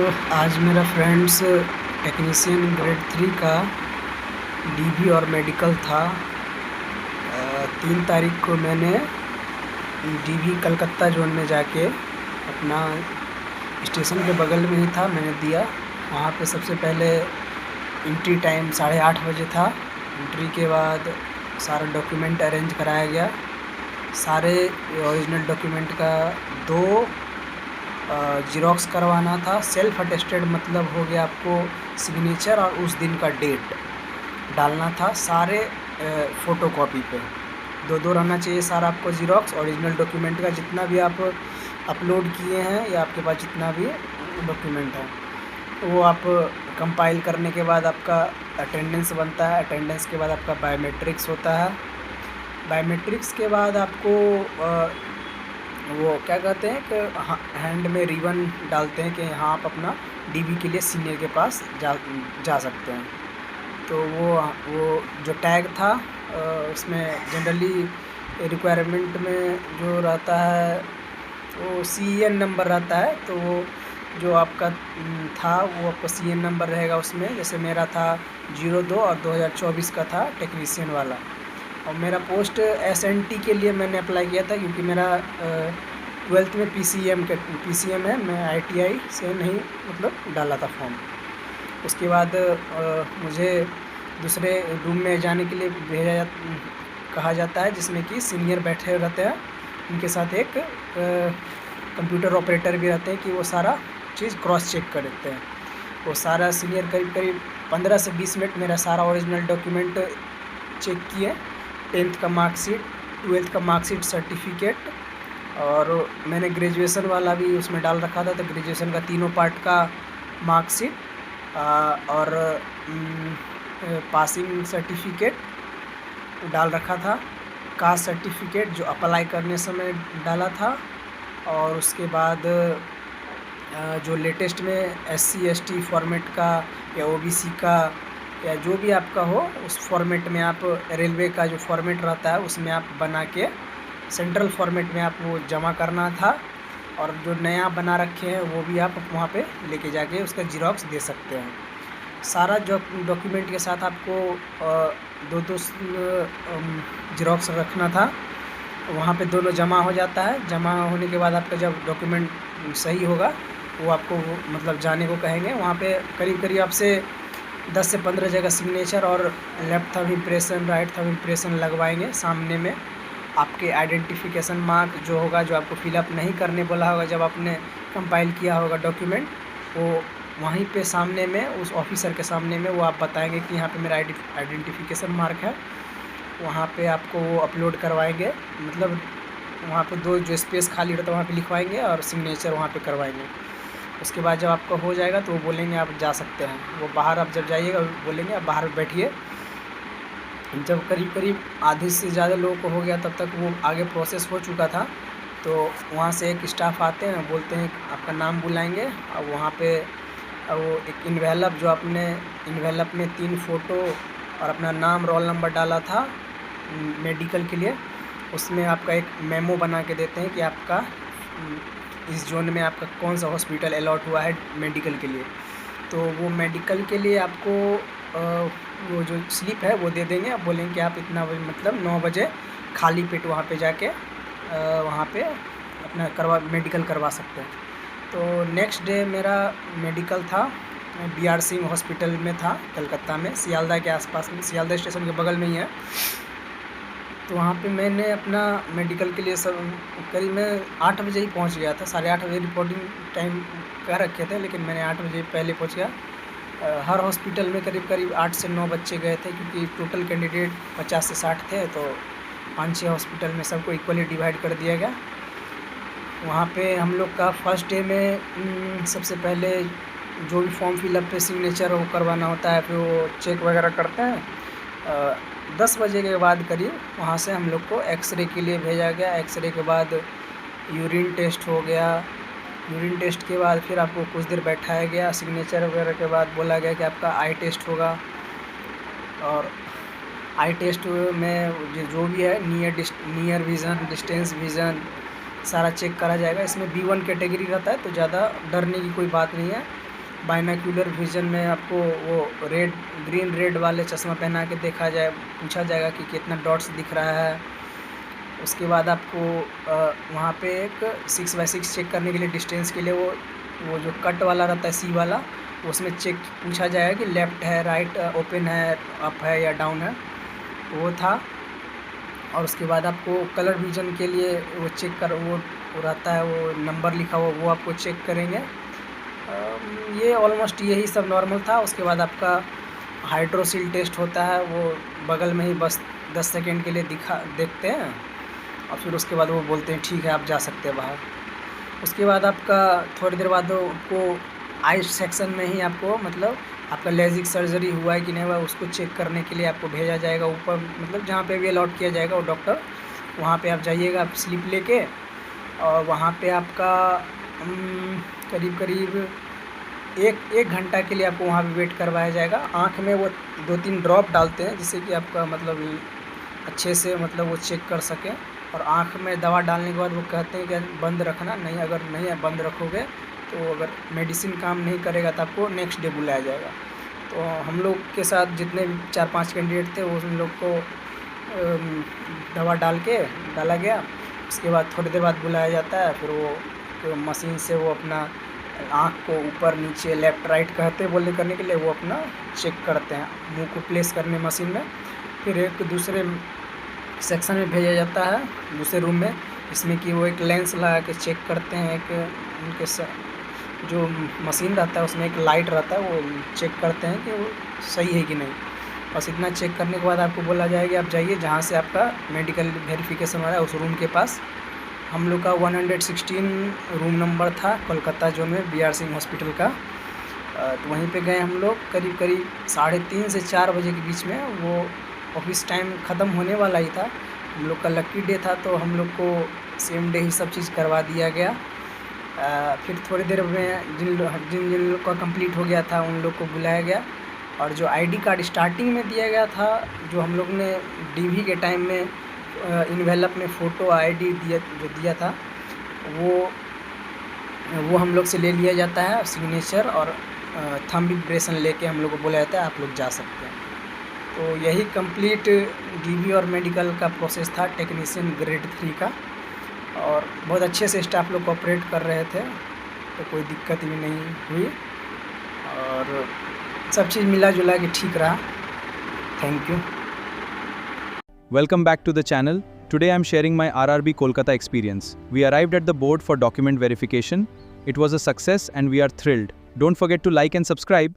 आज मेरा friends technician grade 3 का डीबी और मेडिकल था। 3 तारीख को मैंने डीबी कलकत्ता जोन में जाके अपना स्टेशन के बगल में ही था, मैंने दिया। वहाँ पे सबसे पहले एंट्री टाइम 8:30 बजे था। एंट्री के बाद सारा डॉक्यूमेंट अरेंज कराया गया। सारे ओरिजिनल डॉक्यूमेंट का 2 ज़ेरॉक्स करवाना था। सेल्फ अटेस्टेड मतलब हो गया आपको सिग्नेचर और उस दिन का डेट डालना था। सारे फ़ोटोकॉपी पे 2-2 रहना चाहिए सारा आपको ज़ेरॉक्स ओरिजिनल डॉक्यूमेंट का, जितना भी आप अपलोड किए हैं या आपके पास जितना भी डॉक्यूमेंट है वो आप कंपाइल करने के बाद आपका अटेंडेंस बनता है। अटेंडेंस के बाद आपका बायोमेट्रिक्स होता है। बायोमेट्रिक्स के बाद आपको वो क्या कहते हैं कि हैंड में रिबन डालते हैं कि हाँ आप अपना डीबी के लिए सीनियर के पास जा सकते हैं। तो वो जो टैग था उसमें जनरली रिक्वायरमेंट में जो रहता है वो CN नंबर रहता है। तो वो जो आपका था वो आपका CN नंबर रहेगा उसमें। जैसे मेरा था 02 और 2024 का था टेक्नीशियन वाला। और मेरा पोस्ट SNT के लिए मैंने अप्लाई किया था क्योंकि मेरा 12th में PCM है। मैं ITI से नहीं मतलब डाला था फॉर्म। उसके बाद मुझे दूसरे रूम में जाने के लिए कहा जाता है, जिसमें कि सीनियर बैठे रहते हैं। उनके साथ एक कंप्यूटर ऑपरेटर भी रहते हैं कि वो सारा चीज़ क्रॉस चेक कर देते हैं। वो सारा सीनियर करीब 15 से 20 मिनट मेरा सारा ओरिजिनल डॉक्यूमेंट चेक किए। 10th का मार्कशीट, 12th का मार्कशीट, सर्टिफिकेट, और मैंने ग्रेजुएशन वाला भी उसमें डाल रखा था। तो ग्रेजुएशन का तीनों पार्ट का मार्कशीट और पासिंग सर्टिफिकेट डाल रखा था। कास्ट सर्टिफिकेट जो अप्लाई करने समय डाला था। और उसके बाद जो लेटेस्ट में SC ST फॉर्मेट का या OBC का या जो भी आपका हो उस फॉर्मेट में आप रेलवे का जो फॉर्मेट रहता है उसमें आप बना के सेंट्रल फॉर्मेट में आप वो जमा करना था। और जो नया बना रखे हैं वो भी आप वहाँ पे लेके जाके उसका ज़ेरॉक्स दे सकते हैं। सारा जो डॉक्यूमेंट के साथ आपको 2-2 ज़ेरॉक्स रखना था। वहाँ पे दोनों जमा हो जाता है। जमा होने के बाद आपका जब डॉक्यूमेंट सही होगा वो आपको मतलब जाने को कहेंगे। वहाँ पे करीब आपसे 10 से 15 जगह सिग्नेचर और left thumb impression, right thumb impression लगवाएंगे सामने में। आपके आइडेंटिफिकेशन मार्क जो होगा, जो आपको फिलअप नहीं करने बोला होगा जब आपने कंपाइल किया होगा डॉक्यूमेंट, वो वहीं पे सामने में उस ऑफिसर के सामने में वो आप बताएंगे कि यहाँ पे मेरा आइडेंटिफिकेशन मार्क है। वहाँ पे आपको वो अपलोड करवाएंगे, मतलब वहाँ पे 2 जो स्पेस खाली रहता है वहाँ पे लिखवाएंगे और सिग्नेचर वहाँ पे करवाएंगे। उसके बाद जब आपका हो जाएगा तो वो बोलेंगे आप जा सकते हैं। वो बाहर आप जब जाइएगा बोलेंगे आप बाहर बैठिए। जब करीब आधे से ज़्यादा लोगों को हो गया तब तक वो आगे प्रोसेस हो चुका था। तो वहाँ से एक स्टाफ आते हैं, बोलते हैं आपका नाम बुलाएंगे। और वहाँ पे वो एक इन्वेलप जो आपने इन्वेलप में 3 फ़ोटो और अपना नाम, रोल नंबर डाला था मेडिकल के लिए, उसमें आपका एक मेमो बना के देते हैं कि आपका इस जोन में आपका कौन सा हॉस्पिटल अलॉट हुआ है मेडिकल के लिए। तो वो मेडिकल के लिए आपको वो जो स्लिप है वो दे देंगे। आप बोलेंगे कि आप इतना बजे मतलब 9 बजे खाली पेट वहाँ पे जाके वहाँ पे अपना मेडिकल करवा सकते हैं। तो नेक्स्ट डे मेरा मेडिकल था BR सिंह हॉस्पिटल में था, कलकत्ता में, सियालदह के आसपास में, सियालदह स्टेशन के बगल में ही है। तो वहाँ पे मैंने अपना मेडिकल के लिए करीब मैं 8 बजे ही पहुँच गया था। 8:30 बजे रिपोर्टिंग टाइम कह रखे थे, लेकिन मैंने 8 बजे पहले पहुँच गया। हर हॉस्पिटल में करीब 8 से 9 बच्चे गए थे क्योंकि टोटल कैंडिडेट 50 से 60 थे। तो 5-6 हॉस्पिटल में सबको इक्वली डिवाइड कर दिया गया। वहाँ पे हम लोग का फर्स्ट डे में सबसे पहले जो भी फॉर्म फिलअप पे सिग्नेचर वो करवाना होता है, फिर वो चेक वगैरह करते हैं। 10 बजे के बाद करीब वहाँ से हम लोग को एक्सरे के लिए भेजा गया। एक्सरे के बाद यूरिन टेस्ट हो गया। यूरिन टेस्ट के बाद फिर आपको कुछ देर बैठाया गया। सिग्नेचर वगैरह के बाद बोला गया कि आपका आई टेस्ट होगा। और आई टेस्ट में जो भी है नियर विज़न, डिस्टेंस विज़न सारा चेक करा जाएगा। इसमें B1 कैटेगरी रहता है तो ज़्यादा डरने की कोई बात नहीं है। बाइनोक्यूलर विज़न में आपको वो ग्रीन रेड वाले चश्मा पहना के पूछा जाएगा कि कितना डॉट्स दिख रहा है। उसके बाद आपको वहाँ पे एक 6x6 चेक करने के लिए डिस्टेंस के लिए वो जो कट वाला रहता है सी वाला, उसमें पूछा जाएगा कि लेफ़्ट है, राइट ओपन है, अप है या डाउन है, वो था। और उसके बाद आपको कलर विज़न के लिए वो रहता है, वो नंबर लिखा हुआ, वो आपको चेक करेंगे। ये ऑलमोस्ट यही सब नॉर्मल था। उसके बाद आपका हाइड्रोसिल टेस्ट होता है, वो बगल में ही बस 10 सेकेंड के लिए देखते हैं और फिर उसके बाद वो बोलते हैं ठीक है आप जा सकते हैं बाहर। उसके बाद आपका थोड़ी देर बाद आपको आई सेक्शन में ही आपको मतलब आपका लेजिक सर्जरी हुआ है कि नहीं हुआ उसको चेक करने के लिए आपको भेजा जाएगा ऊपर, मतलब जहाँ पे भी अलॉट किया जाएगा वो डॉक्टर, वहाँ पे आप जाइएगा आप स्लिप लेके, और वहाँ पे आपका करीब एक घंटा के लिए आपको वहाँ पे वेट करवाया जाएगा। आँख में वो 2-3 ड्रॉप डालते हैं जिससे कि आपका मतलब अच्छे से मतलब वो चेक कर सकें। और आँख में दवा डालने के बाद वो कहते हैं कि बंद रखना, नहीं अगर नहीं बंद रखोगे तो अगर मेडिसिन काम नहीं करेगा तो आपको नेक्स्ट डे बुलाया जाएगा। तो हम लोग के साथ जितने भी 4-5 कैंडिडेट थे उन लोग को दवा डाला गया। उसके बाद थोड़ी देर बाद बुलाया जाता है, फिर वो मशीन से वो अपना आँख को ऊपर नीचे लेफ़्ट राइट बोलने करने के लिए वो अपना चेक करते हैं, मुंह को प्लेस करने मशीन में। फिर एक दूसरे सेक्शन में भेजा जाता है, दूसरे रूम में, इसमें कि वो एक लेंस लगा के चेक करते हैं। एक उनके जो मशीन रहता है उसमें एक लाइट रहता है, वो चेक करते हैं कि वो सही है कि नहीं। बस इतना चेक करने के बाद आपको बोला जाएगा आप जाइए जहाँ से आपका मेडिकल वेरिफिकेशन हो रहा है उस रूम के पास। हम लोग का 116 रूम नंबर था कोलकाता जोन में BR सिंह हॉस्पिटल का। तो वहीं पे गए हम लोग करीब 3:30 से 4 बजे के बीच में। वो ऑफिस टाइम ख़त्म होने वाला ही था, हम लोग का लकी डे था, तो हम लोग को सेम डे ही सब चीज़ करवा दिया गया। फिर थोड़ी देर में जिन लोग का कंप्लीट हो गया था उन लोग को बुलाया गया। और जो ID कार्ड स्टार्टिंग में दिया गया था, जो हम लोग ने DV के टाइम में इन्वेलप में फ़ोटो ID दिया था, वो हम लोग से ले लिया जाता है, सिग्नेचर और थंब इम्प्रेशन लेके हम लोग को बोला जाता है आप लोग जा सकते हैं। तो यही कंप्लीट DV और मेडिकल का प्रोसेस था टेक्नीशियन ग्रेड 3 का। और बहुत अच्छे से स्टाफ लोग कोऑपरेट कर रहे थे, तो कोई दिक्कत भी नहीं हुई और सब चीज़ मिला जुला के ठीक रहा। Thank you. Welcome back to the channel. Today I am sharing my RRB Kolkata experience. We arrived at the board for document verification. It was a success and we are thrilled. Don't forget to like and subscribe.